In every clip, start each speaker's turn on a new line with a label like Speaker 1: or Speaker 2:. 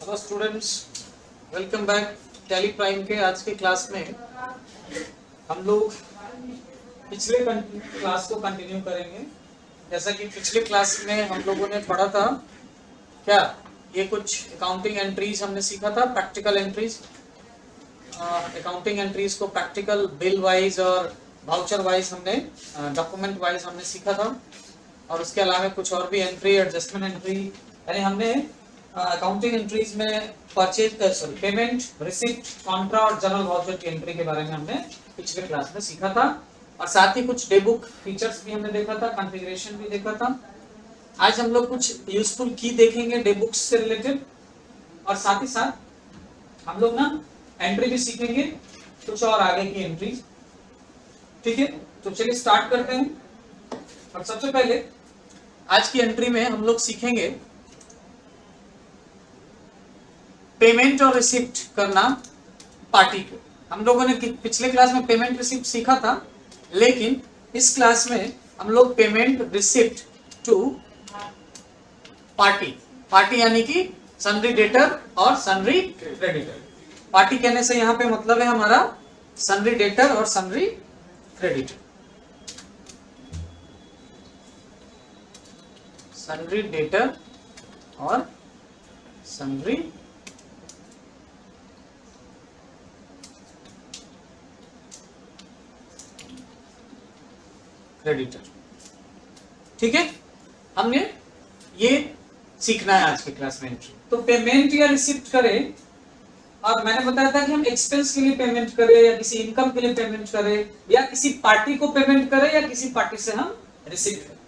Speaker 1: Hello students, welcome back. Tally prime के आज के क्लास में हम लोग पिछले क्लास को कंटिन्यू करेंगे। जैसा कि पिछले क्लास में हम लोगों ने पढ़ा था, क्या ये कुछ अकाउंटिंग एंट्रीज हमने सीखा था, प्रैक्टिकल एंट्रीज। अकाउंटिंग एंट्रीज को प्रैक्टिकल बिल वाइज और वाउचर वाइज हमने डॉक्यूमेंट वाइज हमने सीखा था। और उसके अलावा कुछ और भी एंट्री, एडजस्टमेंट एंट्री, यानी हमने अकाउंटिंग एंट्रीज में पेमेंट, रिसिप्ट, कॉन्ट्रा और जनरल वाउचर की एंट्री के बारे में हमने पिछले क्लास में सीखा था। और साथ ही कुछ डे बुक फीचर्स भी हमने देखा था, कॉन्फ़िगरेशन भी देखा था। आज हम लोग कुछ यूजफुल की देखेंगे डे बुक्स से रिलेटेड, और साथ ही साथ हम लोग ना एंट्री भी सीखेंगे, कुछ और आगे की एंट्री। ठीक है, तो चलिए स्टार्ट करते हैं। और सबसे पहले आज की एंट्री में हम लोग सीखेंगे पेमेंट और रिसिप्ट करना पार्टी को। हम लोगों ने पिछले क्लास में पेमेंट रिसिप्ट सीखा था, लेकिन इस क्लास में हम लोग payment receipt to party, party यानी कि सन्ड्री डेटर और सन्ड्री क्रेडिटर। पार्टी कहने से यहाँ पे मतलब है हमारा सन्ड्री डेटर और सन्ड्री क्रेडिटर। सन्ड्री डेटर और सन्ड्री क्रेडिटर। ठीक है, हमने ये सीखना है आज के क्लास में एंट्री। तो पेमेंट या रिसिप्ट करें, और मैंने बताया था कि हम एक्सपेंस के लिए पेमेंट करें या किसी इनकम के लिए पेमेंट करें या किसी पार्टी को पेमेंट करें या किसी पार्टी से हम रिसिप्ट करें।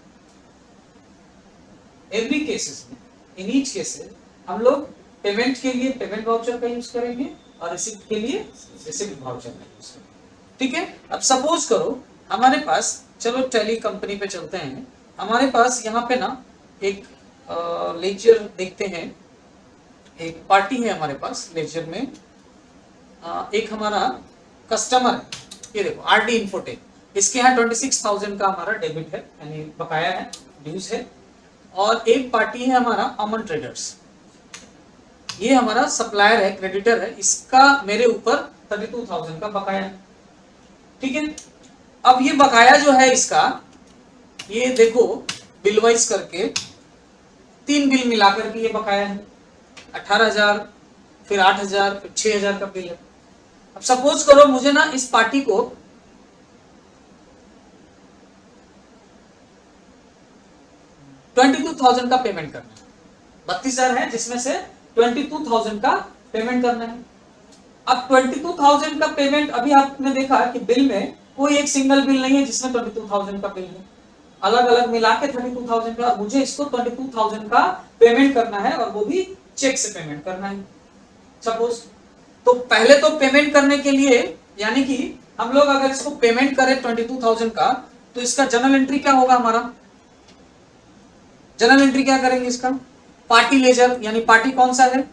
Speaker 1: एवरी केसेस में, इन ईच केसेस हम लोग पेमेंट के लिए पेमेंट वाउचर का यूज करेंगे और रिसिप्ट के लिए रिसिप्ट वाउचर का यूज करेंगे। ठीक है, अब सपोज करो हमारे पास, चलो टैली कंपनी पे चलते हैं। हमारे पास यहाँ पे ना एक लेजर देखते हैं, एक पार्टी है हमारे पास लेजर में। एक हमारा कस्टमर है, ये देखो आरडी इन्फोटेक, इसके यहाँ 26,000 का हमारा डेबिट है, यानी बकाया है, ड्यूज है। और एक पार्टी है हमारा अमन ट्रेडर्स, ये हमारा सप्लायर है, क्रेडिटर है, इसका मेरे ऊपर 32,000 का बकाया है। ठीक है, अब ये बकाया जो है इसका, ये देखो बिल वाइज करके 3 बिल मिलाकर के ये बकाया है 18,000, फिर 8,000, फिर 6,000 का बिल है। अब सपोज करो मुझे ना इस पार्टी को 22,000 का पेमेंट करना है। 32,000 है जिसमें से 22,000 का पेमेंट करना है। अब 22,000 का पेमेंट, अभी आपने देखा कि बिल में कोई एक सिंगल बिल नहीं है जिसमें 22,000 का बिल है, अलग अलग मिला के 32,000 का। मुझे इसको 22,000 का पेमेंट करना है, और वो भी चेक से पेमेंट करना है सपोज। तो पहले तो पेमेंट करने के लिए, यानी कि हम लोग अगर इसको पेमेंट करें 22,000 का, तो इसका जर्नल एंट्री क्या होगा हमारा? जर्नल एंट्री क्या करेंगे इसका? पार्टी लेजर, यानी पार्टी कौन सा है?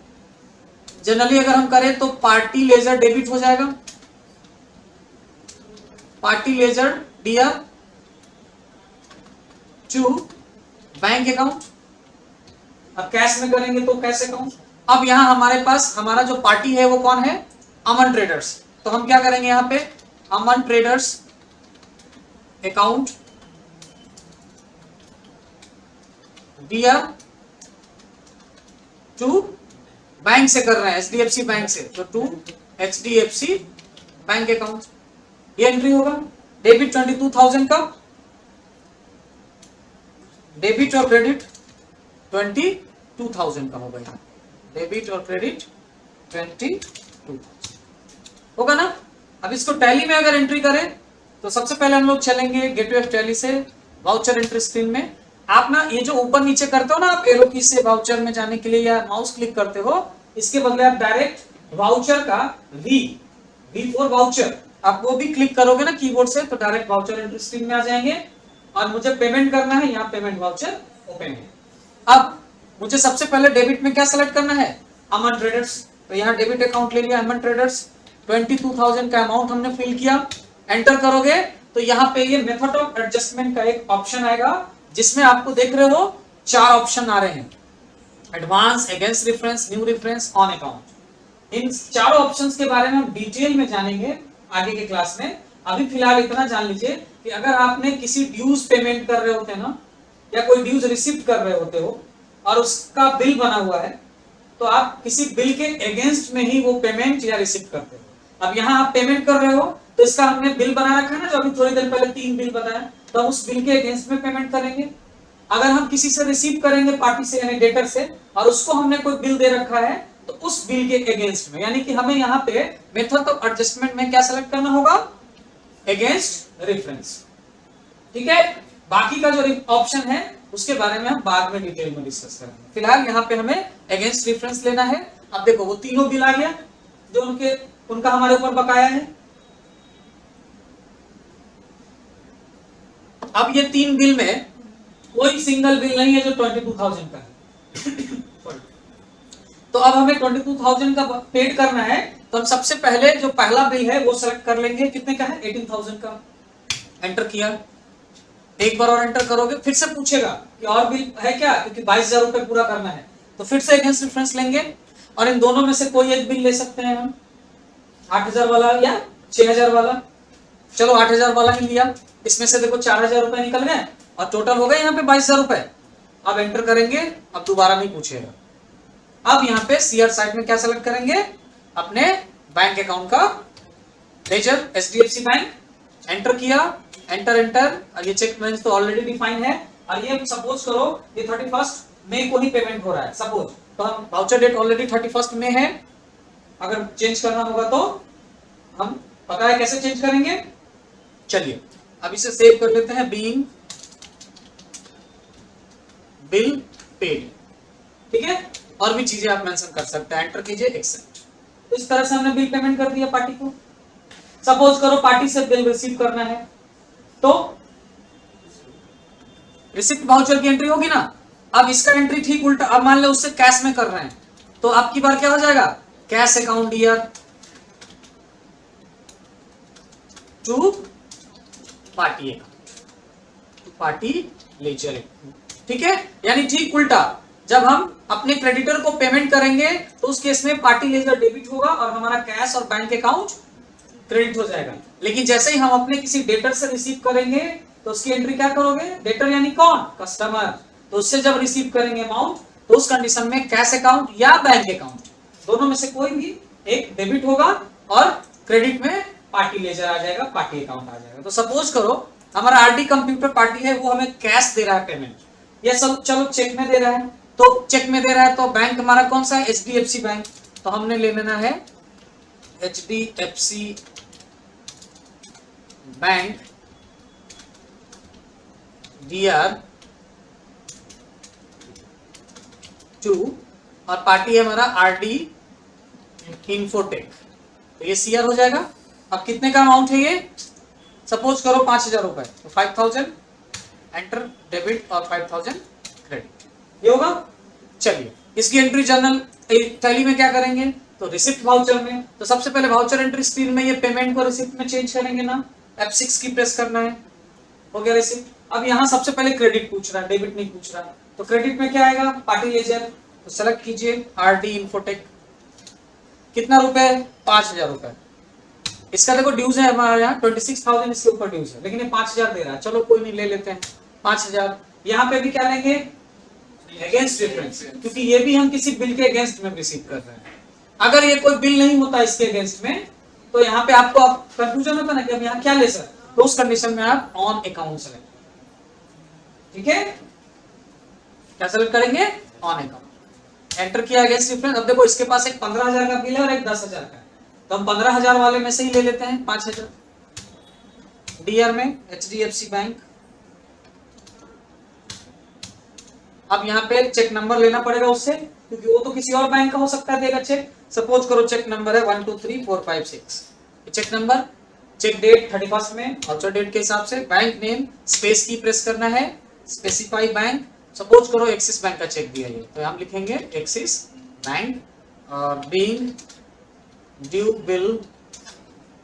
Speaker 1: जनरली अगर हम करें तो पार्टी लेजर डेबिट हो जाएगा, party ledger dear to bank account. अब कैश में करेंगे तो कैश अकाउंट। अब यहां हमारे पास हमारा जो पार्टी है वो कौन है? अमन ट्रेडर्स। तो हम क्या करेंगे यहाँ पे? Aman traders account dear to bank से कर रहे हैं, एचडीएफसी बैंक से, तो टू एचडीएफसी बैंक अकाउंट। ये एंट्री होगा। डेबिट 22,000 का, डेबिट और क्रेडिट 22,000 का होगा यहाँ। डेबिट और क्रेडिट 22,000 होगा ना। अब इसको टैली में अगर एंट्री करें तो सबसे पहले हम लोग चलेंगे गेटवे ऑफ टैली से वाउचर एंट्री स्क्रीन में। आप ना ये जो ऊपर नीचे करते हो ना, आप एरो की से वाउचर में जाने के लिए या माउस क्लिक करते हो, इसके बदले आप डायरेक्ट वाउचर का वी फॉर वाउचर, आप वो भी क्लिक करोगे ना कीबोर्ड से, तो डायरेक्ट वाउचर एंट्री स्क्रीन में आ जाएंगे। और मुझे पेमेंट करना है, यहाँ पेमेंट वाउचर ओपन है। अब मुझे सबसे पहले डेबिट में क्या सेलेक्ट करना है? अमन ट्रेडर्स। तो यहाँ डेबिट अकाउंट ले लिया अमन ट्रेडर्स, 22,000 का अमाउंट हमने फिल किया। एंटर करोगे तो यहाँ पे ये मेथड ऑफ एडजस्टमेंट का एक ऑप्शन आएगा, जिसमें आपको देख रहे हो 4 ऑप्शन आ रहे हैं। Advance, against reference, new reference, on account. इन चारों ऑप्शंस के बारे में हम डिटेल में जानेंगे आगे के क्लास में। अभी फिलहाल इतना जान लीजिए कि अगर आपने किसी ड्यूज पेमेंट कर रहे होते हैं ना, या कोई ड्यूज रिसीव कर रहे होते हो और उसका बिल बना हुआ है, तो आप किसी बिल के अगेंस्ट में ही वो पेमेंट या रिसीव करते हो। अब यहाँ आप पेमेंट कर रहे हो तो इसका हमने बिल बना रखा है ना, जो अभी थोड़ी देर पहले 3 बिल बताया, तो हम उस बिल के अगेंस्ट में पेमेंट करेंगे। अगर हम किसी से रिसीव करेंगे पार्टी से यानी डेटर से, और उसको हमने कोई बिल दे रखा है, तो उस बिल के अगेंस्ट में, यानी कि हमें यहाँ पे मेथड ऑफ एडजस्टमेंट में क्या सेलेक्ट करना होगा, अगेंस्ट रेफरेंस। ठीक है, बाकी का जो ऑप्शन है उसके बारे में हम बाद में डिटेल में डिस्कस करेंगे। फिलहाल यहाँ पे हमें अगेंस्ट रेफरेंस लेना है। अब देखो वो तीनों बिल आ गया जो उनका हमारे ऊपर बकाया है। अब ये 3 बिल में कोई सिंगल बिल नहीं है जो 22,000 का है। तो अब हमें 22,000 का पेड करना है, तो हम सबसे पहले जो पहला बिल है वो सेलेक्ट कर लेंगे। कितने का है, 18,000 का। एंटर किया, एक बार और एंटर करोगे फिर से पूछेगा कि और बिल है क्या, क्योंकि 22,000 रुपए पूरा करना है। तो फिर से अगेंस्ट रेफरेंस लेंगे और इन दोनों में से कोई एक बिल ले सकते हैं हम, 8,000 वाला या 6,000 वाला। चलो 8,000 वाला ही लिया। इसमें से देखो 4,000 रुपए निकल गए और टोटल हो गए यहाँ पे 22,000 रुपए। अब एंटर करेंगे, अब दोबारा नहीं पूछेगा। अब यहाँ पे सीआर साइड में क्या सेलेक्ट करेंगे, अपने बैंक अकाउंट का लेजर, एचडीएफसी बैंक। एंटर किया, एंटर एंटर। और ये चेक बैलेंस तो ऑलरेडी डिफाइन है, और ये सपोज करो ये 31 मई को ही पेमेंट हो रहा है सपोज, तो हम वाउचर डेट ऑलरेडी 31 मई है। अगर चेंज करना होगा तो हम पता है कैसे चेंज करेंगे। चलिए अब इसे सेव कर लेते हैं, बीइंग बिल पेड। ठीक है, और भी चीजें आप मेंशन कर सकते हैं। एंटर कीजिए, एक्सेप्ट। इस तरह से हमने बिल पेमेंट कर दिया पार्टी को। सपोज करो पार्टी से बिल रिसीव करना है, तो रिसिप्ट वाउचर की एंट्री होगी ना। अब इसका एंट्री ठीक उल्टा, अब मान लो उससे कैश में कर रहे हैं, तो आपकी बार क्या हो जाएगा, cash account year to party account, to party ledger. ठीक है, यानी ठीक उल्टा, जब हम अपने क्रेडिटर को पेमेंट करेंगे तो उस केस में पार्टी लेजर डेबिट होगा और हमारा कैश और बैंक अकाउंट क्रेडिट हो जाएगा। लेकिन जैसे ही हम अपने किसी डेटर से रिसीव करेंगे तो उसकी एंट्री क्या करोगे, डेटर यानी कौन, कस्टमर। तो उससे जब रिसीव करेंगे अमाउंट, तो उस कंडीशन में कैश अकाउंट या बैंक अकाउंट दोनों में से कोई भी एक डेबिट होगा और क्रेडिट में पार्टी लेजर आ जाएगा, पार्टी अकाउंट आ जाएगा। तो सपोज करो हमारा आरडी कंप्यूटर पार्टी है, वो हमें कैश दे रहा है पेमेंट, या सब चलो चेक में दे रहा है, तो चेक में दे रहा है तो बैंक हमारा कौन सा है, एचडीएफसी बैंक। तो हमने ले लेना है एचडीएफसी बैंक डीआर टू, और पार्टी है हमारा आरडी इन्फोटेक। तो ये सीआर हो जाएगा। अब कितने का अमाउंट है ये, सपोज करो 5,000 रुपए, तो 5,000 एंटर डेबिट और 5,000 क्रेडिट, ये होगा। चलिए इसकी एंट्री जर्नल टैली में क्या करेंगे, तो रिसिप्ट वाउचर में। तो सबसे पहले वाउचर एंट्री स्क्रीन में ये पेमेंट को रिसिप्ट में चेंज करेंगे ना, F6 की प्रेस करना है, हो गया रिसिप्ट। अब यहाँ सबसे पहले क्रेडिट पूछ रहा है, डेबिट नहीं पूछ रहा। तो क्रेडिट में क्या आएगा, पार्टी लेजर। तो सेलेक्ट कीजिए आरडी इन्फोटेक। कितना रुपए, 5,000 रुपए। इसका देखो ड्यूज है हमारा यहाँ 26,000 इसके ऊपर ड्यूज है, लेकिन ये 5,000 दे रहा है, चलो कोई नहीं ले लेते हैं 5,000। यहाँ पे भी क्या लेंगे, अगेंस्ट रेफरेंस, क्योंकि ये भी हम किसी बिल के अगेंस्ट में रिसीव कर रहे हैं। अगर ये कोई बिल नहीं होता इसके अगेंस्ट में, तो यहाँ पे आपको कंफ्यूजन होता ना कि अब यहाँ क्या ले सर, तो उस कंडीशन में आप ऑन अकाउंट सेलेक्ट, ठीक है, क्या सेलेक्ट करेंगे, ऑन अकाउंट। एंटर किया अगेंस्ट रेफरेंस। अब देखो इसके पास एक 15,000 का बिल है और एक 10,000 का है, तो हम 15,000 वाले में से ही ले लेते हैं 5,000 डीआर में एचडीएफसी बैंक। अब यहाँ पे चेक नंबर लेना पड़ेगा उससे, क्योंकि वो तो किसी और बैंक का हो सकता है देगा चेक। सपोज करो चेक नंबर है 123456, चेक नंबर, चेक डेट 31 में, वाउचर डेट के हिसाब से, बैंक नेम, स्पेस की प्रेस करना है, स्पेसिफाई बैंक। सपोज करो एक्सिस बैंक का चेक दिया है, तो हम लिखेंगे एक्सिस बैंक और बीइंग ड्यू बिल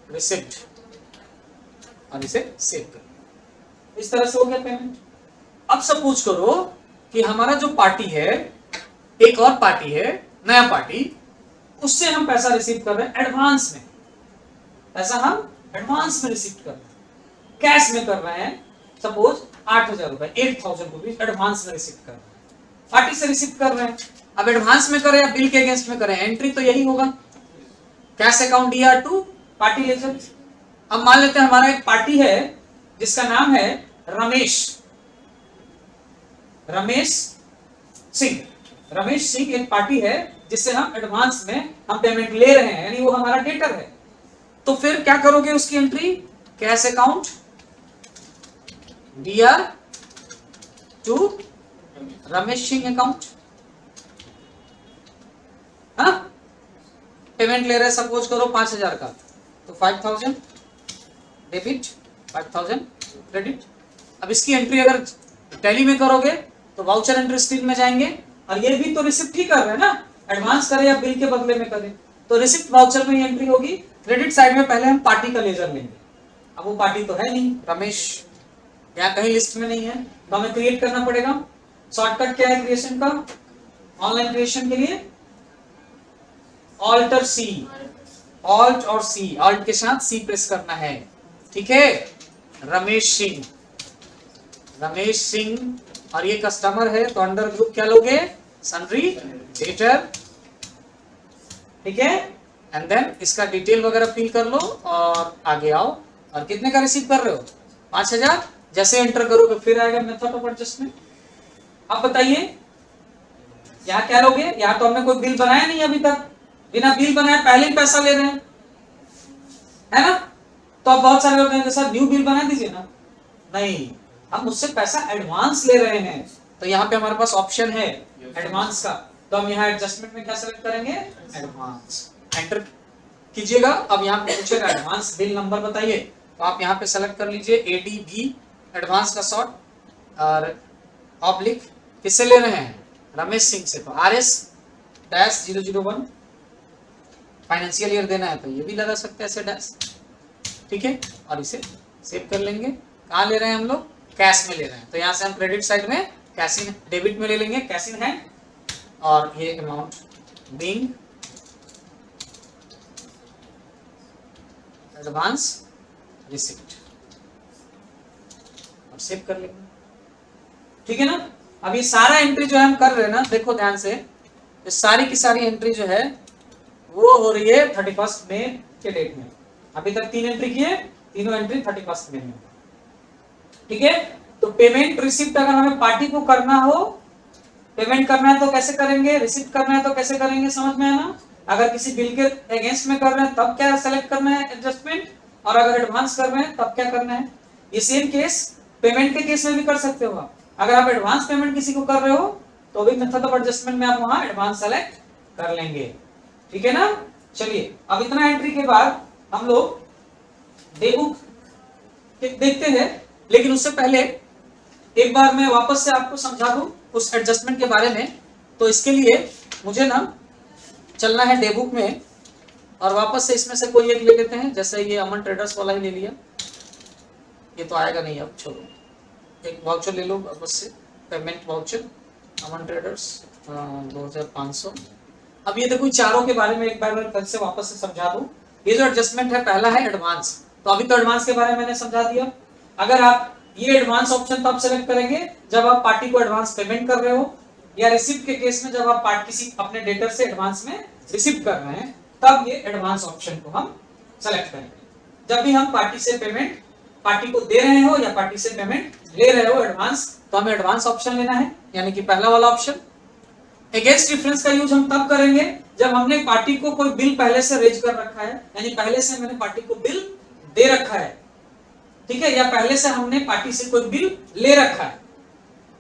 Speaker 1: रिसिप्ट, और इसे सेव कर। इस तरह से हो गया पेमेंट। अब सपोज करो कि हमारा जो पार्टी है एक और पार्टी है, नया पार्टी, उससे हम पैसा रिसीव कर रहे हैं एडवांस में। पैसा हम एडवांस में रिसीव कर रहे हैं, कैश में कर रहे हैं। सपोज 8,000 रुपए, 8,000 रुपीज एडवांस में रिसीव कर रहे हैं, पार्टी से रिसीव कर रहे हैं। अब एडवांस में करें या बिल के अगेंस्ट में करें, एंट्री तो यही होगा, cash account DR to party ledger. अब मान लेते हैं हमारा एक पार्टी है जिसका नाम है रमेश सिंह। रमेश सिंह एक पार्टी है जिससे हम एडवांस में हम पेमेंट ले रहे हैं, यानी वो हमारा डेटर है। तो फिर क्या करोगे उसकी entry, cash account DR to Ramesh Singh account. हाँ, पेमेंट ले रहे सपोज करो 5,000 का, तो 5,000 डेबिट, 5,000 क्रेडिट। अब इसकी एंट्री अगर टैली में करोगे तो वाउचर एंट्री स्क्रीन में जाएंगे, और ये भी तो रिसिप्ट ही कर रहे हैं ना, एडवांस करे या बिल के बदले में करे, तो रिसिप्ट वाउचर में एंट्री होगी। क्रेडिट साइड में पहले हम पार्टी का लेजर लेंगे। अब वो पार्टी तो है नहीं, रमेश यहाँ कहीं लिस्ट में नहीं है, तो हमें क्रिएट करना पड़ेगा। शॉर्टकट क्या है क्रिएशन का, ऑनलाइन क्रिएशन के लिए ऑल्टर सी, ऑल्ट और सी, ऑल्ट के साथ सी प्रेस करना है, ठीक है। रमेश सिंह, और ये कस्टमर है तो अंडर ग्रुप क्या लोगे, सन्ड्री डेटर, ठीक है। एंड देन इसका डिटेल वगैरह फिल कर लो और आगे आओ। और कितने का रिसीव कर रहे हो, 5,000। जैसे एंटर करोगे फिर आएगा मेथड ऑफ एडजस्टमेंट। अब बताइए यहाँ क्या लोगे, यहाँ तो हमने कोई बिल बनाया नहीं अभी तक, बिना बिल बनाए पहले ही पैसा ले रहे हैं, है ना। तो अब बहुत सारे लोग कहेंगे सर न्यू बिल बना दीजिए ना, नहीं, हम उससे पैसा एडवांस ले रहे हैं। तो यहाँ पे हमारे पास ऑप्शन है एडवांस का, तो हम यहाँ एडजस्टमेंट में क्या सेलेक्ट करेंगे, एडवांस। एंटर कीजिएगा। अब यहाँ पे पूछेगा एडवांस बिल नंबर बताइए, तो आप यहाँ पे सेलेक्ट कर लीजिए ADB, एडवांस का शॉर्ट, और ऑब्लिक किससे ले रहे हैं, रमेश सिंह से, तो RS-001 फाइनेंशियल ईयर देना है, तो ये भी लगा सकते हैं ऐसे डैश, ठीक है। और इसे सेव कर लेंगे। कहाँ ले रहे हैं हम लोग, कैश में ले रहे हैं, तो यहाँ से हम क्रेडिट साइड में कैश इन, डेबिट में ले लेंगे कैश इन हैंड, और ये अमाउंट बीइंग एडवांस रिसिप्ट, और सेव कर लेंगे, ठीक है ना। अब ये सारा एंट्री जो है हम कर रहे हैं ना, देखो ध्यान से, ये सारी की सारी एंट्री जो है वो हो रही है 31 मई के डेट में। अभी तक 3 एंट्री किए, तीनों एंट्री 31 मई में, ठीक है। तो पेमेंट रिसिप्ट अगर हमें पार्टी को करना हो, पेमेंट करना है तो कैसे करेंगे, रिसिप्ट करना है तो कैसे करेंगे, समझ में है ना। अगर किसी बिल के अगेंस्ट में कर रहे हैं तब क्या सेलेक्ट करना है, एडजस्टमेंट, और अगर एडवांस कर रहे हैं तब क्या करना है। ये सेम केस पेमेंट के केस में भी कर सकते हो आप। अगर आप एडवांस पेमेंट किसी को कर रहे हो तो भी मेथड ऑफ एडजस्टमेंट में आप वहां एडवांस सेलेक्ट कर लेंगे, ठीक है ना। चलिए अब इतना एंट्री के बाद हम लोग डे बुक देखते हैं, लेकिन उससे पहले एक बार मैं वापस से आपको समझा दूं उस एडजस्टमेंट के बारे में। तो इसके लिए मुझे ना चलना है डे बुक में, और वापस से इसमें से कोई एक ले लेते हैं, जैसे ये अमन ट्रेडर्स वाला ही ले लिया, ये तो आएगा नहीं, अब छोड़ो, एक वाउचर ले लो वापस से, पेमेंट वाउचर अमन ट्रेडर्स 2500। अब ये देखो चारों के बारे में एक बार मैं कल से वापस से समझा दूं। ये जो एडजस्टमेंट है पहला है एडवांस, तो अभी तो एडवांस के बारे में मैंने समझा दिया। अगर आप ये एडवांस ऑप्शन तब सेलेक्ट करेंगे जब आप पार्टी को एडवांस पेमेंट कर रहे हो, या रिसिप्ट के केस में जब आप किसी अपने डेटर से एडवांस में रिसिप्ट कर रहे हैं, तब ये एडवांस ऑप्शन को हम सेलेक्ट करेंगे। जब भी हम पार्टी से पेमेंट पार्टी को दे रहे हो या पार्टी से पेमेंट ले रहे हो एडवांस, तो हमें एडवांस ऑप्शन लेना है, यानी कि पहला वाला ऑप्शन। अगेंस्ट डिफरेंस का यूज हम तब करेंगे जब हमने पार्टी को कोई बिल पहले से रेज कर रखा है, यानी पहले से मैंने पार्टी को बिल दे रखा है, ठीक है, या पहले से हमने पार्टी से कोई बिल ले रखा है।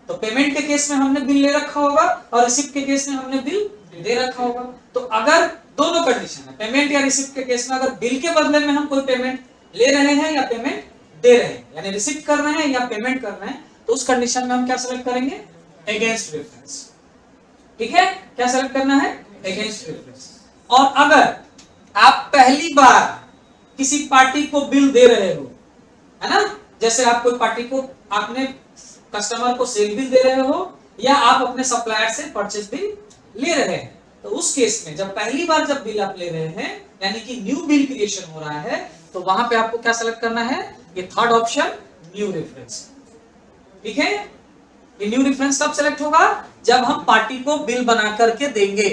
Speaker 1: तो पेमेंट के केस में हमने बिल ले रखा होगा और रिसिप्ट के केस में हमने बिल दे रखा होगा। तो अगर दोनों कंडीशन है, पेमेंट या रिसिप्ट के केस में अगर बिल के बदले में हम कोई पेमेंट ले रहे हैं या पेमेंट दे रहे हैं, यानी रिसिप्ट कर रहे हैं या पेमेंट कर रहे हैं, तो उस कंडीशन में हम क्या सेलेक्ट करेंगे, अगेंस्ट डिफरेंस, ठीक है। क्या सेलेक्ट करना है, अगेंस्ट डिफरेंस। और अगर आप पहली बार किसी पार्टी को बिल दे रहे हो, है ना, जैसे आप कोई पार्टी को आपने कस्टमर को सेल बिल दे रहे हो, या आप अपने सप्लायर से परचेज बिल ले रहे हैं, तो उस केस में जब पहली बार जब बिल आप ले रहे हैं यानी कि न्यू बिल क्रिएशन हो रहा है, तो वहां पे आपको क्या सेलेक्ट करना है, ये थर्ड ऑप्शन न्यू रेफरेंस। ठीक है, ये न्यू रेफरेंस कब सेलेक्ट होगा, जब हम पार्टी को बिल बना करके देंगे,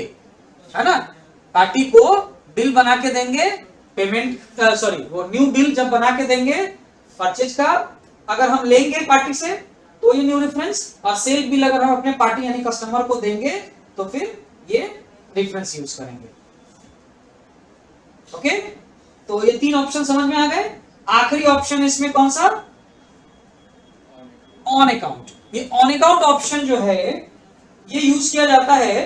Speaker 1: है ना, पार्टी को बिल बना के देंगे, पेमेंट सॉरी वो न्यू बिल जब बना के देंगे परचेज का, अगर हम लेंगे पार्टी से तो ये न्यू रेफरेंस, और सेल बिल अगर हम अपने पार्टी यानी कस्टमर को देंगे तो फिर ये रेफरेंस यूज करेंगे। ओके, तो ये तीन ऑप्शन समझ में आ गए। आखिरी ऑप्शन इसमें कौन सा, ऑन अकाउंट। ये ऑन अकाउंट ऑप्शन जो है ये यूज किया जाता है,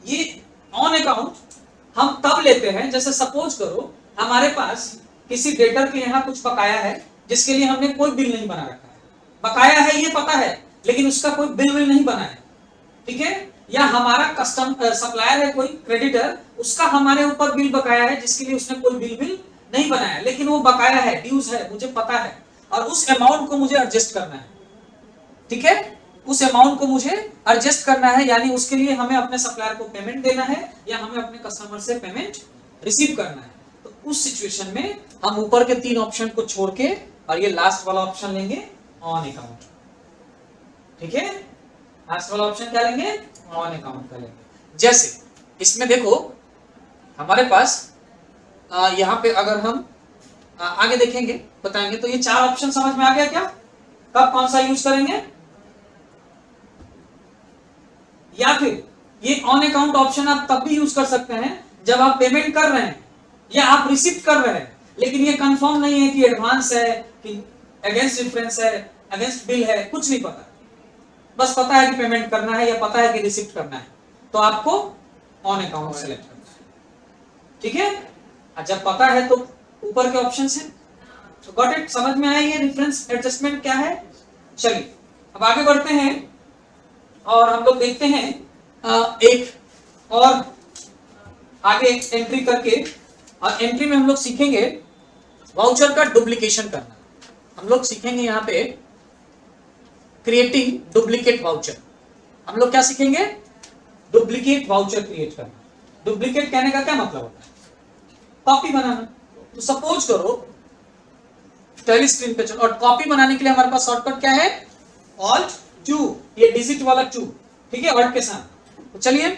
Speaker 1: ये ऑन अकाउंट हम तब लेते हैं, जैसे सपोज करो हमारे पास किसी डेटर के यहाँ कुछ बकाया है जिसके लिए हमने कोई बिल नहीं बना रखा है, बकाया है ये पता है लेकिन उसका कोई बिल नहीं बना है, ठीक है, या हमारा कस्टम सप्लायर है कोई क्रेडिटर, उसका हमारे ऊपर बिल बकाया है जिसके लिए उसने कोई बिल नहीं बनाया, लेकिन वो बकाया है, ड्यूज है, मुझे पता है, और उस अमाउंट को मुझे एडजस्ट करना है। ठीक है, उस अमाउंट को मुझे एडजस्ट करना है, यानी उसके लिए हमें अपने सप्लायर को पेमेंट देना है या हमें अपने कस्टमर से पेमेंट रिसीव करना है। तो उस सिचुएशन में हम ऊपर के तीन ऑप्शन को छोड़ के और ये लास्ट वाला ऑप्शन लेंगे, ऑन अकाउंट। ठीक है, लास्ट वाला ऑप्शन क्या लेंगे, ऑन अकाउंट का लेंगे। जैसे इसमें देखो हमारे पास यहाँ पे अगर हम आगे देखेंगे बताएंगे, तो ये चार ऑप्शन समझ में आ गया क्या, कब कौन सा यूज करेंगे, या फिर ये ऑन अकाउंट ऑप्शन आप तब भी यूज कर सकते हैं जब आप पेमेंट कर रहे हैं या आप रिसीव कर रहे हैं, लेकिन ये कंफर्म नहीं है कि एडवांस है कि अगेंस्ट रेफरेंस है, अगेंस्ट बिल है, कुछ नहीं पता, बस पता है कि पेमेंट करना है या पता है कि रिसीव करना है, तो आपको ऑन अकाउंट सेलेक्ट करना है। ठीक है, जब पता है तो ऊपर के ऑप्शन है, तो गॉट इट, समझ में आया ये रेफरेंस एडजस्टमेंट क्या है। चलिए अब आगे बढ़ते हैं और हम लोग देखते हैं एक और आगे एंट्री करके, और एंट्री में हम लोग सीखेंगे वाउचर का डुप्लीकेशन करना। हम लोग सीखेंगे यहाँ पे क्रिएटिंग डुप्लीकेट वाउचर। हम लोग क्या सीखेंगे, डुप्लीकेट वाउचर क्रिएट करना। डुप्लीकेट कहने का क्या मतलब होता है, कॉपी बनाना। तो सपोज करो टैली स्क्रीन पे चलो, और कॉपी बनाने के लिए हमारे पास शॉर्टकट क्या है, ऑल्ट 2, ये डिजिट वाला 2, ठीक है, ऑल्ट के साथ। तो चलिए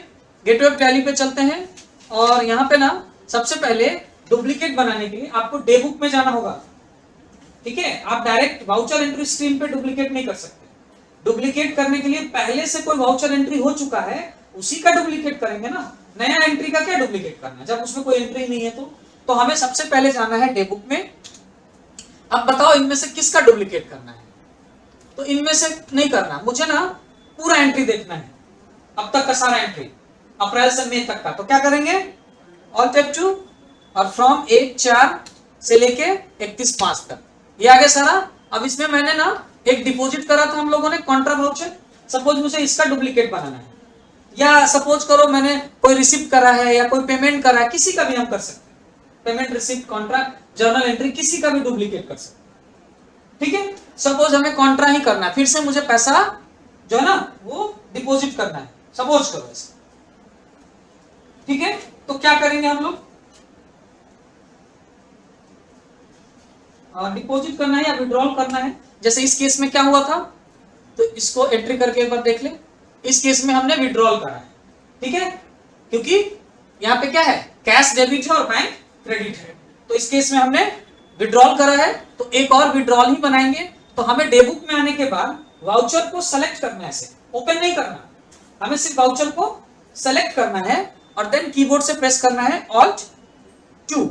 Speaker 1: गेटवे ऑफ टैली पे चलते हैं, और यहाँ पे ना सबसे पहले डुप्लीकेट बनाने के लिए आपको डे बुक में जाना होगा। ठीक है, आप डायरेक्ट वाउचर एंट्री स्क्रीन पे डुप्लीकेट नहीं कर सकते। डुप्लीकेट करने के लिए पहले से कोई वाउचर एंट्री हो चुका है उसी का डुप्लीकेट करेंगे ना, नया एंट्री का क्या डुप्लीकेट करना जब उसमें कोई एंट्री नहीं है। तो हमें सबसे पहले जाना है डे बुक में। अब बताओ इनमें से किसका डुप्लीकेट करना है, तो इनमें से नहीं करना, मुझे ना पूरा एंट्री देखना है, अब तक का सारा एंट्री अप्रैल से मई तक का। तो क्या करेंगे, ऑल्ट F2 और फ्रॉम 1/4 से लेके 31/5 तक, ये आ गया सारा। अब इसमें मैंने ना एक डिपॉजिट करा था हम लोगों ने कॉन्ट्रा वाउचर, सपोज मुझे इसका डुप्लीकेट बनाना है, या सपोज करो मैंने कोई रिसिप्ट करा है या कोई पेमेंट करा है, किसी का भी हम कर सकते हैं, payment receipt Contra journal entry किसी का भी डुप्लीकेट कर सकते हैं। ठीक है, सपोज हमें कॉन्ट्रा ही करना है, फिर से मुझे पैसा जो है ना वो डिपॉजिट करना है, सपोज करो ऐसा। ठीक है, तो क्या करेंगे हम लोग, डिपॉजिट करना है या विड्रॉल करना है। जैसे इस केस में क्या हुआ था, तो इसको एंट्री करके एक बार देख ले, इस केस में हमने विड्रॉल करा है। ठीक है, क्योंकि यहाँ पे क्या है, कैश डेबिट है और बैंक क्रेडिट है, तो इस केस में हमने विड्रॉल करा है, तो एक और विड्रॉल ही बनाएंगे। तो हमें डे बुक में आने के बाद वाउचर को सेलेक्ट करना है, ऐसे ओपन नहीं करना, हमें सिर्फ वाउचर को सेलेक्ट करना है और देन कीबोर्ड से प्रेस करना है ऑल्ट 2।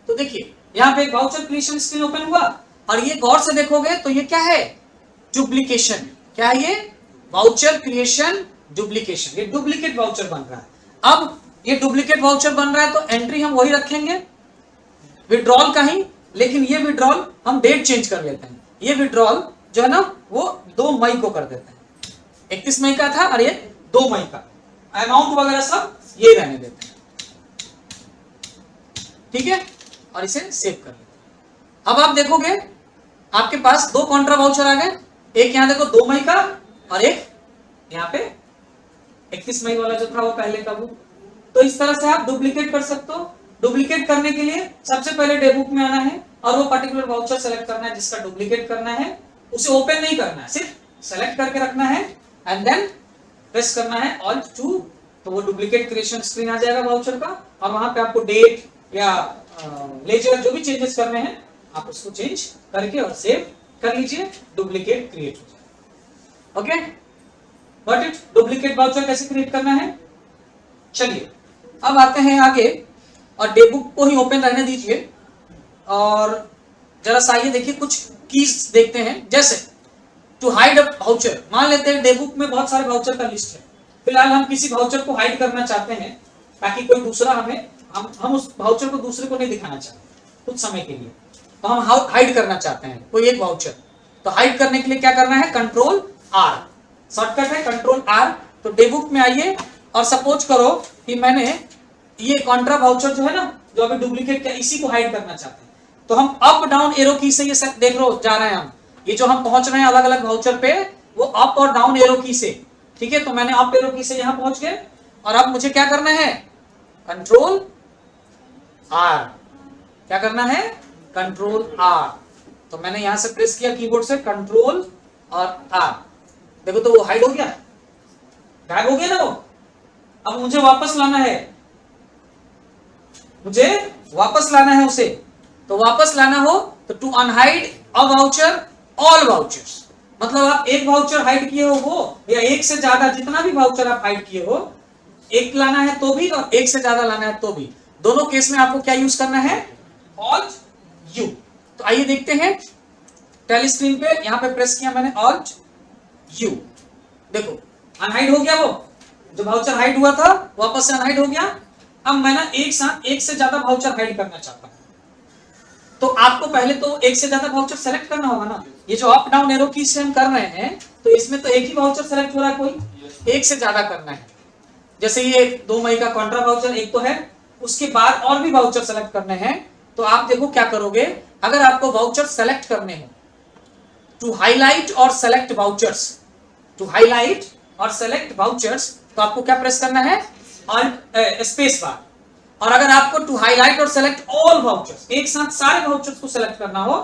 Speaker 1: तो देखिए यहाँ पे एक वाउचर क्रिएशन स्क्रीन ओपन हुआ, और ये गौर से देखोगे तो ये क्या है, डुप्लीकेशन। क्या है ये, वाउचर क्रिएशन डुप्लीकेशन, ये डुप्लीकेट वाउचर बन रहा है। अब ये डुप्लीकेट वाउचर बन रहा है तो एंट्री हम वही रखेंगे विड्रॉल का ही, लेकिन ये विड्रॉल हम डेट चेंज कर लेते हैं। ये विड्रॉल जो है ना वो 2 मई को कर देते हैं, 31 मई का था और ये 2 मई का, अमाउंट वगैरह सब ये रहने देते हैं। ठीक है, और इसे सेव कर लेते हैं। अब आप देखोगे आपके पास 2 कॉन्ट्रा वाउचर आ गए, एक यहां देखो 2 मई का और एक यहाँ पे 31 मई वाला जो था वो पहले का बुक। तो इस तरह से आप डुप्लीकेट कर सकते हो। डुप्लीकेट करने के लिए सबसे पहले डे बुक में आना है और वो पर्टिकुलर वाउचर सेलेक्ट करना है जिसका डुप्लीकेट करना है। उसे ओपन नहीं करना है, सिर्फ सेलेक्ट करके रखना है एंड देन प्रेस करना है ऑल्ट 2, तो वो डुप्लीकेट क्रिएशन स्क्रीन आ जाएगा वाउचर का, और वहां पे आपको डेट या लेजर जो भी चेंजेस करने हैं आप उसको चेंज करके और सेव कर लीजिए, डुप्लीकेट क्रिएट हो जाएगा। Okay, got it. Duplicate voucher कैसे क्रिएट करना है, चलिए अब आते हैं आगे, और डे बुक को ही ओपन रहने दीजिए और जरा सा ये देखिए कुछ कीज देखते हैं। जैसे टू हाइड अ वाउचर, मान लेते हैं डे बुक में बहुत सारे वाउचर का लिस्ट है, फिलहाल हम किसी वाउचर को हाइड करना चाहते हैं ताकि कोई दूसरा हम उस वाउचर को दूसरे को नहीं दिखाना चाहते कुछ समय के लिए, तो हम हाइड करना चाहते हैं कोई एक वाउचर। तो हाइड करने के लिए क्या करना है, कंट्रोल आर, शॉर्टकट है कंट्रोल आर। तो डे बुक में आइए और सपोज करो कि मैंने ये कॉन्ट्रा वाउचर जो है ना, जो अभी डुप्लीकेट किया, इसी को हाइड करना चाहते हैं, तो हम अप डाउन एरो की से ये सब देख लो जा रहे हैं हम, ये जो हम पहुंच रहे हैं अलग अलग वाउचर पे वो अप और डाउन एरो की से, ठीक है। तो मैंने अप एरो की से यहां पहुंच गए और अब मुझे क्या करना है, कंट्रोल आर, क्या करना है, कंट्रोल आर। तो मैंने यहां से प्रेस किया कीबोर्ड से कंट्रोल और आर, देखो तो वो हाइड हो गया, गायब हो गया ना वो। अब मुझे वापस लाना है, मुझे वापस लाना है उसे, तो वापस लाना हो तो to unhide a voucher all vouchers, मतलब आप एक वाउचर हाइड किए हो वो, या एक से ज्यादा जितना भी वाउचर आप हाइड किए हो, एक लाना है तो भी और एक से ज्यादा लाना है तो भी, दोनों केस में आपको क्या यूज करना है, ऑल्ट यू। तो आइए देखते हैं, टेली स्क्रीन पे यहां पे प्रेस किया मैंने ऑल्ट यू, देखो अनहाइड हो गया, वो जो वाउचर हाइड हुआ था वापस से अनहाइड हो गया। अब मैं ना एक साथ एक से ज्यादा वाउचर हाइड करना चाहता हूं, तो आपको पहले तो एक से ज्यादा वाउचर सेलेक्ट करना होगा ना, ये जो अप डाउन एरो की से हम कर रहे हैं तो इसमें तो एक ही वाउचर सेलेक्ट हो रहा है, कोई एक से ज्यादा करना है। जैसे ये 2 मई का कॉन्ट्रा वाउचर एक तो है, उसके बाद और भी वाउचर सेलेक्ट करने हैं। तो आप देखो क्या करोगे, अगर आपको वाउचर सेलेक्ट करने हैं, टू हाईलाइट और सेलेक्ट वाउचर्स, टू हाईलाइट और सेलेक्ट वाउचर्स, तो आपको क्या प्रेस करना है, ऑल्ट स्पेस बार। और अगर आपको टू हाईलाइट और सेलेक्ट ऑल वाउचर्स, एक साथ सारे वाउचर्स को सेलेक्ट करना हो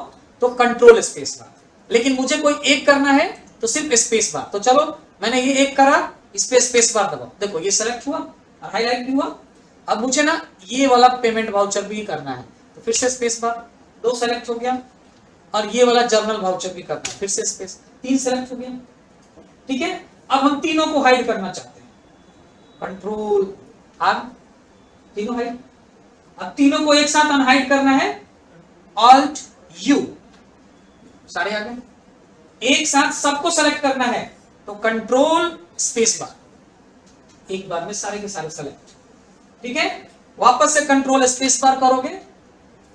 Speaker 1: तो कंट्रोल स्पेस बार। लेकिन मुझे कोई एक करना है तो सिर्फ स्पेस बार। तो चलो मैंने ये एक करा, इस पे स्पेस बार दबाओ, देखो ये सेलेक्ट हुआ और हाईलाइट भी हुआ। अब मुझे ना ये वाला पेमेंट वाउचर भी करना है, तो फिर से स्पेस बार, 2 सेलेक्ट हो गया, और ये वाला जर्नल वाउचर भी करना है, फिर से स्पेस, 3 सेलेक्ट हो गया, ठीक है। अब हम तीनों को हाइड करना चाहते हैं, कंट्रोल आर, तीनों हाइड। अब तीनों को एक साथ अनहाइड करना है, ऑल्ट यू, सारे आ गए। एक साथ सबको सेलेक्ट करना है तो कंट्रोल स्पेस बार, एक बार में सारे के सारे सेलेक्ट, ठीक है। वापस से कंट्रोल स्पेस बार करोगे,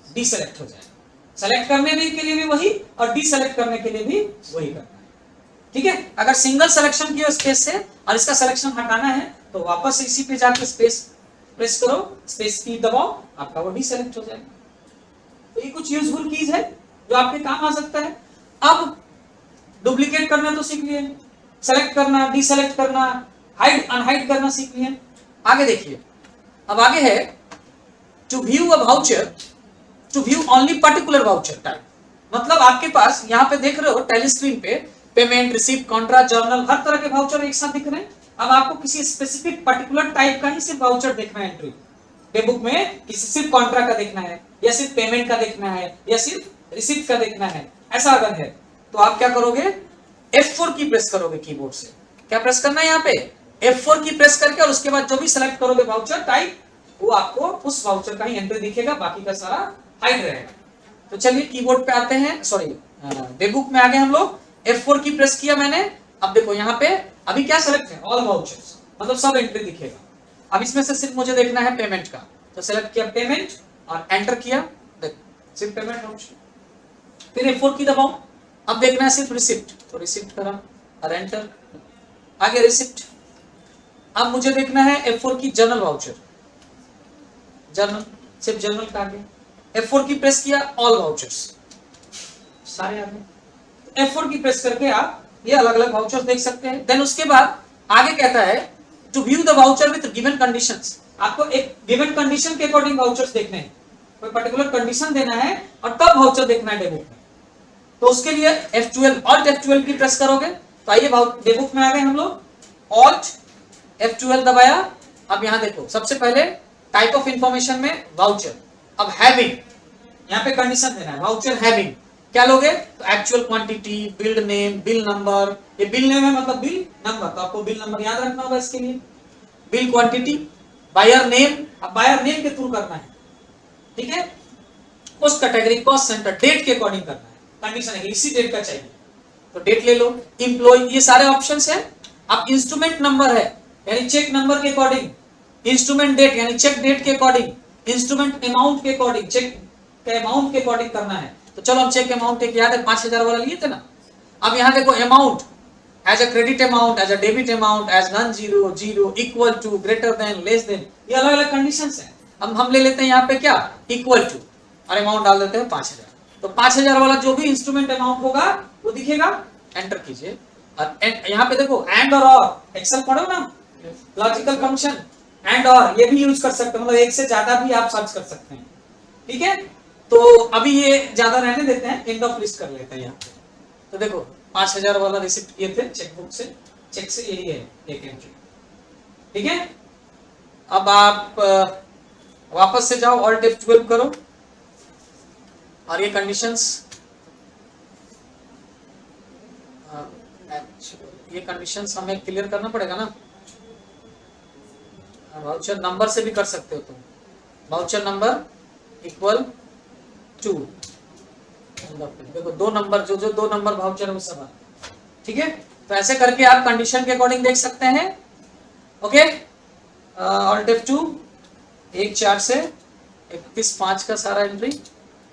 Speaker 1: डीसेलेक्ट हो जाएगा। सेलेक्ट करने के लिए भी वही और डीसेलेक्ट करने के लिए भी वही करना है, ठीक है। अगर सिंगल सिलेक्शन किया स्पेस से और इसका सिलेक्शन हटाना है तो वापस इसी पे जाकर स्पेस प्रेस करो, स्पेस की दबाओ, आपका वो डीसेलेक्ट हो जाएगा। तो ये कुछ यूजफुल कीज है जो आपके काम आ सकता है। अब डुप्लीकेट करना तो सीख लिए, सेलेक्ट करना, डीसेलेक्ट करना, हाइड अनहाइड करना सीख लिए। आगे देखिए, अब आगे है to view a voucher, to view only particular voucher type, मतलब आपके पास यहाँ पे देख रहे हो टेली स्क्रीन पे पेमेंट, रिसीप्ट, कॉन्ट्रैक्ट, जर्नल, हर तरह के वाउचर एक साथ दिख रहे हैं। अब आपको किसी स्पेसिफिक पर्टिकुलर टाइप का ही सिर्फ वाउचर देखना है, एंट्री डे बुक में किसी सिर्फ कॉन्ट्रैक्ट का देखना है, या सिर्फ पेमेंट का देखना है, या सिर्फ रिसीप्ट का देखना है, ऐसा अगर है तो आप क्या करोगे, F4 की प्रेस करोगे कीबोर्ड से। क्या प्रेस करना है यहाँ पे, F4 की प्रेस करके, और उसके बाद जो भी सेलेक्ट करोगे वाउचर टाइप, वो आपको उस वाउचर का ही एंट्री दिखेगा, बाकी का सारा हाइड रहेगा। तो चलिए कीबोर्ड पे आते हैं, सॉरी डे बुक में आ गए हम लोग, F4 की प्रेस किया मैंने। अब देखो यहाँ पे अभी क्या सेलेक्ट है, ऑल वाउचर्स, मतलब सब एंट्री दिखेगा। अब इसमें से सिर्फ मुझे देखना है पेमेंट का, तो सेलेक्ट किया पेमेंट और एंटर किया, देखो सिर्फ पेमेंट वाउचर। फिर F4 की दबाओ, अब देखना है सिर्फ रिसिप्ट, तो रिसिप्ट करा और एंटर, आगे रिसिप्ट। अब मुझे देखना है F4 की जर्नल वाउचर, जर्नल, सिर्फ जर्नल का आगे F4 की प्रेस किया, ऑल वाउचर्स सारे आ गए। F4 की प्रेस करके आप ये अलग अलग वाउचर्स देख सकते हैं। देन उसके बाद आगे कहता है to view the voucher with given conditions, आपको एक गिवन कंडीशन के अकॉर्डिंग वाउचर्स देखने हैं, कोई पर्टिकुलर कंडीशन देना है और तब वाउचर देखना है डेबुक में। तो उसके लिए F12 ऑल्ट F12 की प्रेस करोगे तो आइए डेबुक में आ गए हम लोग, ऑल्ट F12 दबाया। अब यहां देखो सबसे पहले टाइप ऑफ इंफॉर्मेशन में वाउचर, अब हैविंग, यहाँ पे कंडीशन देना है वाउचर हैविंग, क्या लोगे तो actual quantity, build name, bill number, ये बिल नेम है मतलब बिल नंबर, तो आपको बिल नंबर याद रखना होगा इसके लिए, बिल क्वांटिटी, बायर नेम, अब बायर नेम के थ्रू करना है, ठीक है, उस कैटेगरी कॉस्ट सेंटर डेट के अकॉर्डिंग करना है, कंडीशन है इसी डेट का चाहिए तो डेट ले लो, इंप्लॉय, ये सारे ऑप्शंस है। अब इंस्ट्रूमेंट नंबर है यानी चेक नंबर के अकॉर्डिंग, इंस्ट्रूमेंट डेट यानी चेक डेट के अकॉर्डिंग, इंस्ट्रूमेंट अमाउंट के अकॉर्डिंग, चेक के अमाउंट के अकॉर्डिंग करना है। तो चलो हम चेक अमाउंट एक याद है 5000 वाला लिए थे ना। अब यहां देखो amount as a credit amount, as a debit amount, as non zero, zero, equal to, greater than, less than, ये अलग अलग कंडीशंस हैं। अब हम ले लेते हैं यहाँ पे क्या इक्वल टू और अमाउंट डाल देते हैं 5000। तो 5000 वाला जो भी इंस्ट्रूमेंट अमाउंट होगा वो दिखेगा, एंटर कीजिए। और यहाँ पे देखो एंड और एक्सेल पढ़ो ना, लॉजिकल फंक्शन एंड और ये भी यूज कर सकते हैं, मतलब एक से ज्यादा भी आप सर्च कर सकते हैं, ठीक है। तो अभी ये ज्यादा रहने देते हैं, एंड ऑफ लिस्ट कर लेते हैं यहाँ पे। तो देखो 5000 वाला रिसिप्ट किए थे चेकबुक से, चेक से यही है एक एंट्री, ठीक है। अब आप वापस से जाओ, ऑल्ट F12 करो और ये कंडीशंस, ये कंडीशंस हमें क्लियर करना पड़ेगा ना। वाउचर नंबर से भी कर सकते हो तुम, वाउचर नंबर इक्वल टू, देखो दो नंबर, जो जो दो नंबर वाउचर है वो सब, ठीक है। तो ऐसे करके आप कंडीशन के अकॉर्डिंग देख सकते हैं, ओके। ऑल्ट F2 1/4 से 31/5 का सारा एंट्री,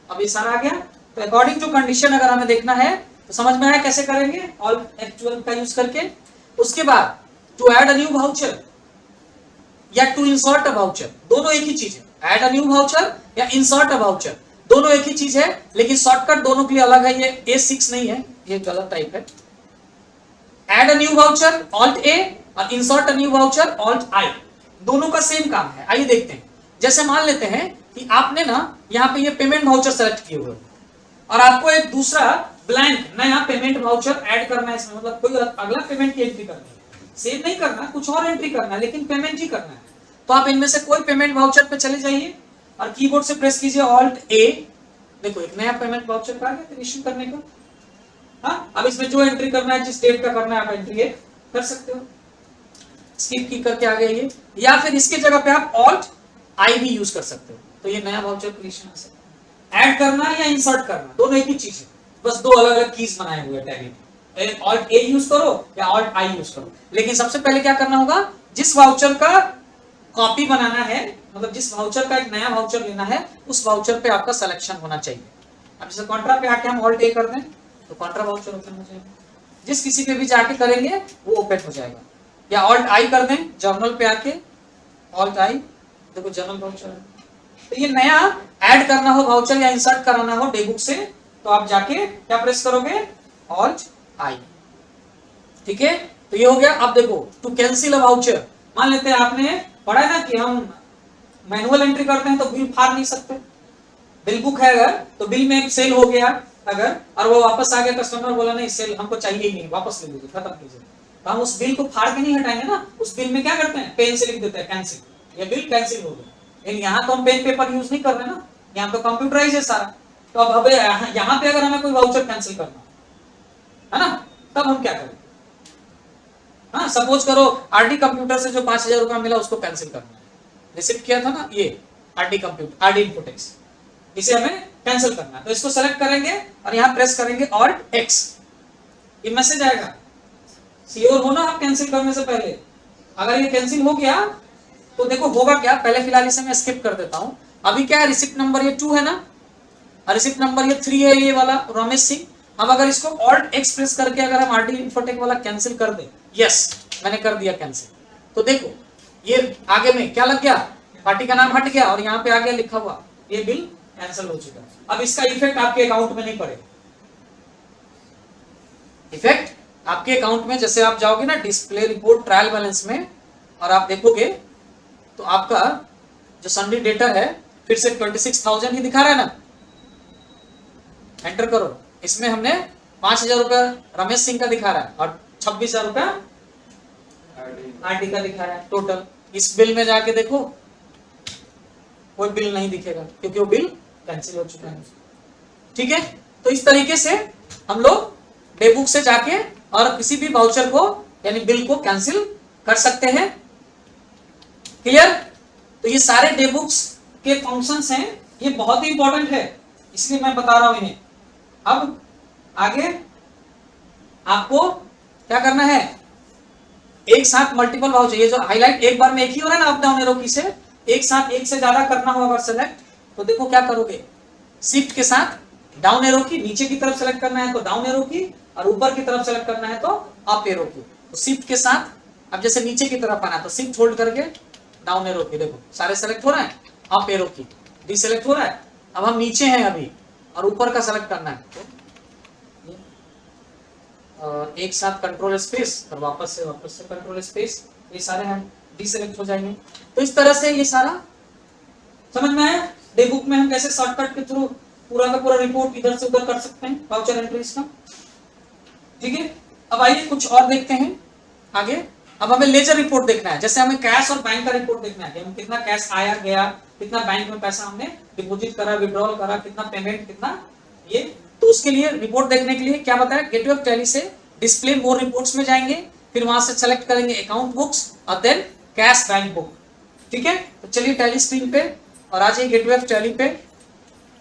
Speaker 1: अब ये सारा आ गया। तो अकॉर्डिंग टू कंडीशन अगर हमें देखना है तो समझ में आया कैसे करेंगे, ऑल्ट F12 का यूज करके। उसके बाद to add a new voucher या टू इंसर्ट अ वाउचर, दोनों एक ही चीज है, ऐड अ न्यू वाउचर या इंसर्ट अ वाउचर, दोनों एक ही चीज है, लेकिन शॉर्टकट दोनों के लिए अलग है। ये A6 नहीं है, ये गलत टाइप है। Add a new voucher alt A और insert a new voucher alt I, दोनों का सेम काम है। आइए देखते हैं, जैसे मान लेते हैं कि आपने ना यहाँ पे ये पेमेंट वाउचर सेलेक्ट किए हुए और आपको एक दूसरा ब्लैंक नया पेमेंट वाउचर ऐड करना है इसमें, मतलब कोई अगला पेमेंट की एंट्री करनी है, सेव नहीं करना, कुछ और एंट्री करना है लेकिन पेमेंट ही करना है। तो आप इनमें से कोई पेमेंट वाउचर पे चले जाइए और कीबोर्ड से प्रेस कीजिए ऑल्ट A, देखो एक नया पेमेंट वाउचर का आ गया इशू करने का। हाँ, अब इसमें जो एंट्री करना है, जिस डेट का करना है आप एंट्री कर सकते हो, स्किप की करके आ गया ये, या फिर इसके जगह पे आप ऑल्ट I भी यूज कर सकते हो। तो ये नया वाउचर क्रिएशन आ सकता है। ऐड करना या इंसर्ट करना दोनों एक ही चीज है, बस दो अलग अलग कीज बनाए हुए टैली, ऑल्ट A यूज करो या ऑल्ट I यूज करो। लेकिन सबसे पहले क्या करना होगा, जिस वाउचर का कॉपी बनाना है, मतलब जिस वाउचर का एक नया वाउचर लेना है, उस वाउचर पे आपका सिलेक्शन होना चाहिए। अब जैसे कॉन्ट्रा पे आके हम ऑल्ट A कर दें तो कॉन्ट्रा वाउचर ओपन हो जाएगा, जिस किसी पे भी जाके करेंगे वो ओपन हो जाएगा। या ऑल्ट I कर दें जर्नल पे आके, ऑल्ट I, देखो जर्नल वाउचर है। तो ये नया ऐड करना हो वाउचर या इंसर्ट कराना हो डेबुक से, तो आप जाके क्या प्रेस करोगे, ऑल्ट I, ठीक है। तो ये हो गया। अब देखो टू कैंसिल अ वाउचर, मान लेते हैं आपने पढ़ा है ना कि हम मैनुअल एंट्री करते हैं तो बिल फाड़ नहीं सकते, बिल बुक है अगर तो बिल में एक सेल हो गया अगर और वो वापस आ गया, कस्टमर बोला नहीं सेल हमको चाहिए ही नहीं, वापस ले लीजिए, खत्म कीजिए, तो हम उस बिल को फाड़ के नहीं हटाएंगे ना, उस बिल में क्या करते हैं पेन से लिख देते हैं कैंसिल, ये बिल कैंसिल हो गया। लेकिन यहाँ तो हम पेन पेपर यूज नहीं कर रहे ना, यहाँ पे कंप्यूटराइज है सारा। तो अब हमें यहाँ पे अगर हमें कोई वाउचर कैंसिल करना है ना, तब हम क्या करें, हाँ सपोज करो आरडी कंप्यूटर से जो 5000 रुपया मिला उसको कैंसिल करना है, रिसिप्ट किया था ना ये आरडी कंप्यूटर, आरडी इन्फोटेक्स, इसे हमें कैंसिल करना है। तो इसको सेलेक्ट करेंगे और यहाँ प्रेस करेंगे ऑल्ट X, ये मैसेज आएगा, श्योर हो ना आप कैंसिल करने से पहले। अगर ये कैंसिल हो गया तो देखो होगा क्या, पहले फिलहाल इसे मैं स्किप कर देता हूं। अभी क्या है, रिसिप्ट नंबर ये 2 है ना, और रिसिप्ट नंबर ये 3 है, ये वाला रमेश सिंह। अब अगर इसको ऑल्ट X प्रेस करके अगर हम आरडी इन्फोटेक वाला कैंसिल कर दे, यस मैंने कर दिया कैंसिल, तो देखो ये आगे में क्या लग गया, पार्टी का नाम हट गया और यहाँ पे आ गया लिखा हुआ ये बिल कैंसिल हो चुका। अब इसका इफेक्ट आपके अकाउंट में नहीं पड़ेगा, इफेक्ट आपके अकाउंट में जैसे आप जाओगे ना डिस्प्ले रिपोर्ट ट्रायल बैलेंस में और आप देखोगे तो आपका जो सन्डी डेटर है फिर से 26,000 ही दिखा रहा है ना। एंटर करो, इसमें हमने 5,000 रुपया रमेश सिंह का दिखा रहा है और 26,000 रुपया आरडी का दिखा रहा है टोटल। इस बिल में जाके देखो कोई बिल नहीं दिखेगा क्योंकि वो बिल कैंसिल हो चुका है। ठीक है, तो इस तरीके से हम लोग डे बुक से जाके और किसी भी वाउचर को यानी बिल को कैंसिल कर सकते हैं। क्लियर? तो ये सारे डे बुक्स के फंक्शंस हैं, ये बहुत ही इंपॉर्टेंट है इसलिए मैं बता रहा हूं इन्हें। अब आगे आपको क्या करना है, एक साथ मल्टीपल वाउचर, ये जो हाईलाइट एक बार में एक ही हो रहा है ना अप डाउन एरो की से, एक साथ एक से ज्यादा करना हो अगर सेलेक्ट तो देखो क्या करोगे, शिफ्ट के साथ डाउन एरो की नीचे की तरफ सेलेक्ट करना है तो डाउन एरो की और ऊपर की तरफ सेलेक्ट करना है तो अप एरो की। तो शिफ्ट के साथ अब जैसे नीचे की तरफ आना है तो शिफ्ट होल्ड करके डाउन एरो की, देखो सारे सेलेक्ट हो रहे हैं, अप एरो की डीसेलेक्ट हो रहा है। अब हम नीचे हैं अभी और ऊपर का सेलेक्ट करना है तो एक साथ कंट्रोल स्पेस और वापस से कंट्रोल स्पेस, ये सारे हम डीसेलेक्ट हो जाएंगे। तो इस तरह से ये सारा समझ में आया। डे बुक में हम कैसे शॉर्टकट के थ्रू पूरा का पूरा रिपोर्ट इधर से उधर कर सकते हैं वाउचर एंट्रीज का। ठीक है, अब आइए कुछ और देखते हैं आगे। अब हमें लेजर रिपोर्ट देखना है, जैसे हमें कैश और बैंक का रिपोर्ट देखना है कि हम कितना कैश आया गया, कितना बैंक में पैसा हमने डिपॉजिट करा, विड्रॉल करा, कितना पेमेंट, कितना ये। तो उसके लिए रिपोर्ट देखने के लिए क्या बताया, गेटवे ऑफ टैली से डिस्प्ले मोर रिपोर्ट्स में जाएंगे, फिर वहां से सेलेक्ट करेंगे अकाउंट बुक्स और देन कैश बैंक बुक। ठीक है, तो चलिए टैली स्क्रीन पे और आ जाइए गेटवे ऑफ टैली पे।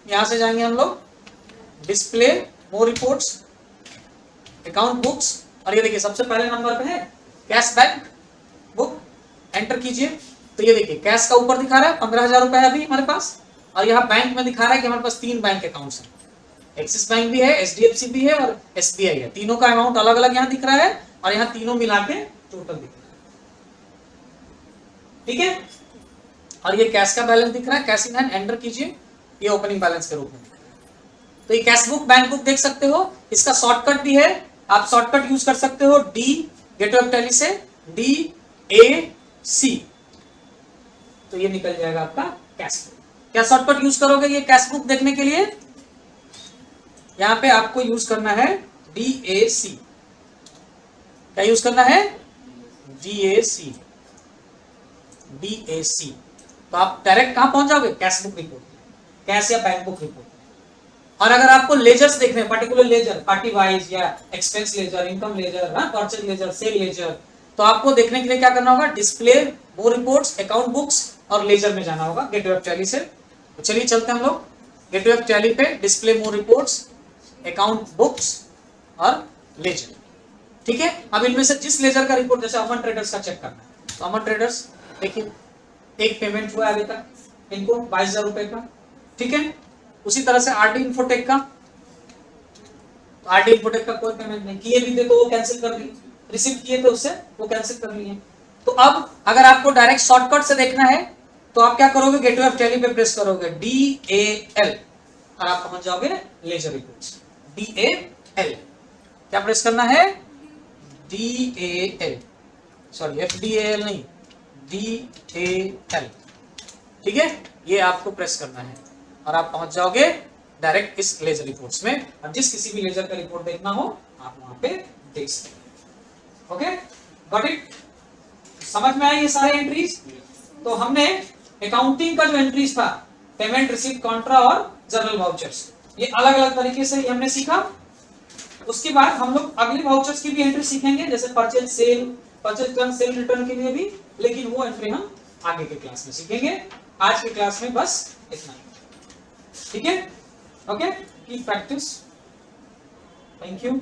Speaker 1: यहां से जाएंगे हम लोग display more reports, account books और ये देखिए सबसे पहले नंबर पे है कैश बैंक बुक। एंटर कीजिए तो ये देखिए कैश का ऊपर दिखा रहा है 15,000 रुपए है अभी हमारे पास, और यहाँ बैंक में दिखा रहा है कि हमारे पास 3 बैंक अकाउंट्स हैं, एक्सिस बैंक भी है, एचडीएफसी भी है और एसबीआई है। तीनों का अमाउंट अलग अलग यहाँ दिख रहा है और यहाँ तीनों मिला के टोटल दिख रहा है। ठीक है, और ये कैश का बैलेंस दिख रहा है, कैश इन हैंड। एंटर कीजिए, ये ओपनिंग बैलेंस के रूप में। तो ये कैश बुक बैंक बुक देख सकते हो, इसका शॉर्टकट भी है, आप शॉर्टकट यूज कर सकते हो डी गेटवे ऑफ टैली से DAC, तो ये निकल जाएगा आपका कैश बुक। क्या शॉर्टकट यूज करोगे ये कैश बुक देखने के लिए, यहां पे आपको यूज करना है DAC। क्या यूज करना है, DAC। तो आप डायरेक्ट कहां पहुंच जाओगे, कैश बुक रिपोर्ट, कैश या बैंक बुक रिपोर्ट। और अगर आपको लेजर्स देखने हैं, पर्टिकुलर लेजर, पार्टी वाइज या expense ledger, income ledger, purchase ledger, sale ledger, तो आपको देखने के लिए क्या करना होगा, display more reports, account books और लेजर में जाना होगा गेटवे ऑफ टैली से। तो चलिए चलते हैं हम लोग गेटवे ऑफ टैली पे, display more reports, account books और लेजर। ठीक है, अब इनमें से जिस लेजर का रिपोर्ट, जैसे अमन ट्रेडर्स का चेक करना है तो अमन ट्रेडर्स देखिए एक पेमेंट हुआ अभी तक इनको 22,000 रुपए का। ठीक है, उसी तरह से आरडी इन्फोटेक का, तो आरडी इन्फोटेक का कोई पेमेंट नहीं किए भी थे तो वो कैंसिल कर दिए, रिसीव किए थे उससे वो कैंसिल कर लिए। तो अब अगर आपको डायरेक्ट शॉर्टकट से देखना है तो आप क्या करोगे, गेटवे ऑफ टैली पे प्रेस करोगे DAL और आप पहुंच जाओगे लेजर रिपोर्ट्स। DAL क्या प्रेस करना है, DAL, सॉरी FDAL नहीं, DAL। ठीक है, ये आपको प्रेस करना है और आप पहुंच जाओगे डायरेक्ट इस लेजर रिपोर्ट्स में। अब जिस किसी भी लेजर का रिपोर्ट देखना हो आप वहां पे देख सकते हैं। ओके, गॉट इट, समझ में आई ये सारे एंट्रीज। तो हमने अकाउंटिंग का जो एंट्रीज था, पेमेंट, रिसीप्ट, कॉन्ट्रा और जर्नल वाउचर्स, ये अलग अलग तरीके से हमने सीखा। उसके बाद हम लोग अगले वाउचर्स की भी एंट्री सीखेंगे, जैसे purchase sale, purchase return, cell return के लिए भी, लेकिन वो एंट्री हम आगे के क्लास में सीखेंगे। आज के क्लास में बस इतना ही। ठीक है, okay, keep practice, thank you.